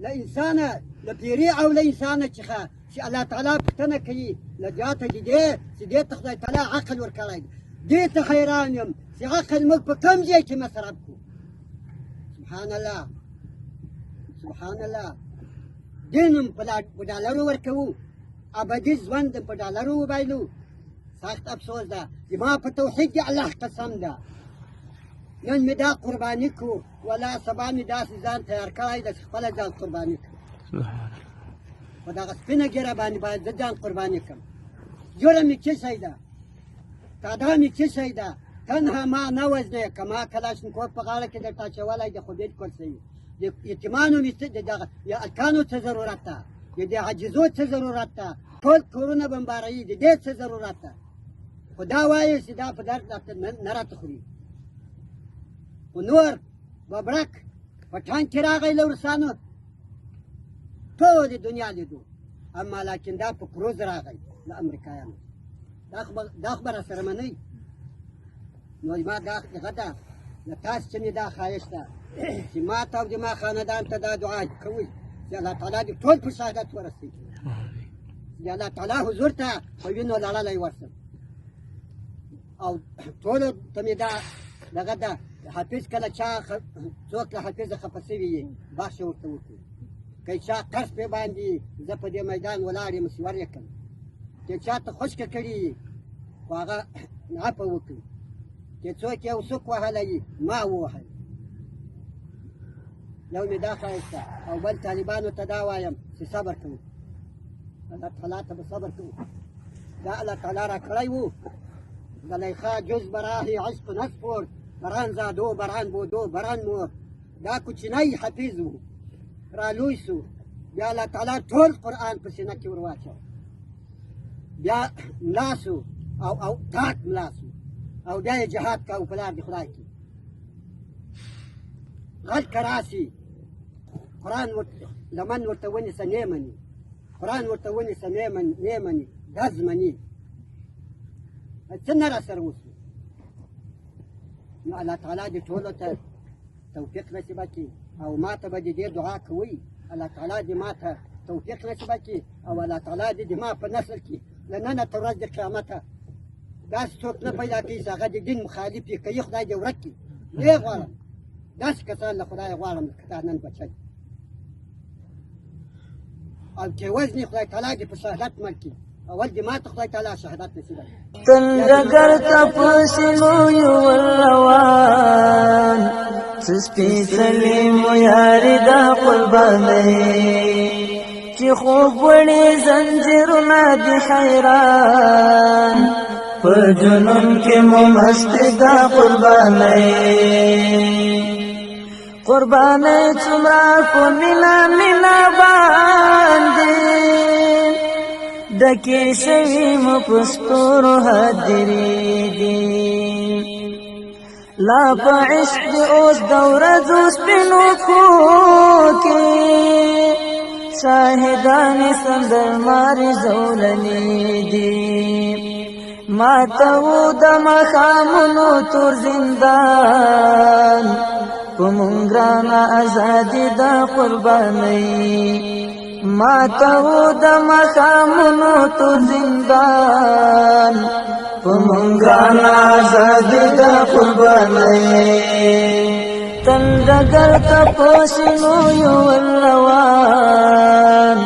لإنسان لبيري أو لإنسان چخا چې الله تعالی پوښتنه کوي له جاته چې دې ته خدای تعالی عقل ورکړی دې ته حیران یم چې عقل موږ په کوم ځای کې مصرف کړو سبحان الله سبحان الله دین هم په ډالرو ورکوو ابدي ژوند په ډالرو وبایلو سخت افسوس ده زما په توحید کې الله قسم ده نن مې دا قرباني کړو ولا سبا مې داسې ځان تیار کړی ده چې خپله ځان قرباني کړم په دغه سپینه ږیره باندې باید زه ځان قرباني کړم جرم مې څه شی ده تعدا مې څه شی ده تنها ما نه وزنې که ما کلاشنکوف په غاړه کې درته اچولی ده خو بالکل صحیح د یتیمانو مې څه دغه یا الکانو څه ضرورت ده د عاجزو څه ضرورت ده ټول کورونه بمباروي د دې څه ضرورت ده خو دا وایي چې دا په درد نه راته خوري خو نور ببرک په ټانک کې راغی له روسانو ټولې دنیا لیدو اما لکن دا په کروز راغی له امریکایانو دا خو به راسره منئ نو ما دا هغه ده له تاسو چې مې دا خواهش ده چې ما ته او زما خاندان ته دا دعا کوئ چې الله تعالی دې ټول په شهادت ورسوي چې الله تعالی حضور ته په وینو لړلی ورسم او ټولو ته مې دا دغه ده حافظ کله چا څوک له حافظه خفه سوي یې بخښه ورته وکړي که چا قرض پرې باندې زه په دې میدان ولاړ یم سور یې کړم که چا ته خشکه کړي خو هغه عفه وکړي که څوک یو سوک وهلی ما ووهل یو مې دا ښایسته او بل طالبانو ته دا وایم چې صبر کوو الله تعالی ته به صبر کوو دا الله تعالی را کړی وو زلیخا جز براهی عشق نسپرد بران زادو بران بودو بران مور دا کوچنی حفیظ وو را لوی سو بیا الله تعالی ټول قرآن په سینه کې ور واچو بیا ملا سو او تاک ملا سو او بیا یې جهاد کوو په لار د خدای کې غږ که راسي قرآن لمن ورته ونیسه نه مني قرآن ورته ونیسه نه مني ډز مني څه نه راسره وشو نو الله تعالی دې ټولو ته توفیق نصیبه کړي او ما ته به د دې دعا کوئ الله تعالی دې ما ته توفیق نصیبه کړي او الله تعالی دې د ما په نسل کې له ننه تر ورځ د قیامته داسې څوک نه پیدا کوي چې هغه د دین مخالف یې کوي خدای دې ورک کړي نه غواړم داسې کسان له خدایه غواړم که تا نن بچی او چې وزني خدای تعالی دې په شهادت مړ کړي اول دې ما ته خدای تعالی شهادت نصیبه کړي تندګر تپسلو یو روان سپېڅلې مو یاري دا قربانۍ چې خوب وړي زنځیرونه دي حیران په جنون کې مو مست دا قربانۍ قربانۍ څومره په مینا باندې دکی شوی مو پستورو حدری دی لا پا عشق دی اوس دورزو سپینو کوکی شاہدانی سندر ماری زولنی دی ما تاو دم خامنو تور زندان پمونگرانا ازادی دا قربانی ما تاو د مخامنو تو زندان پمونگان آزادی دا قربانی تندگر تپوسنو یو الروان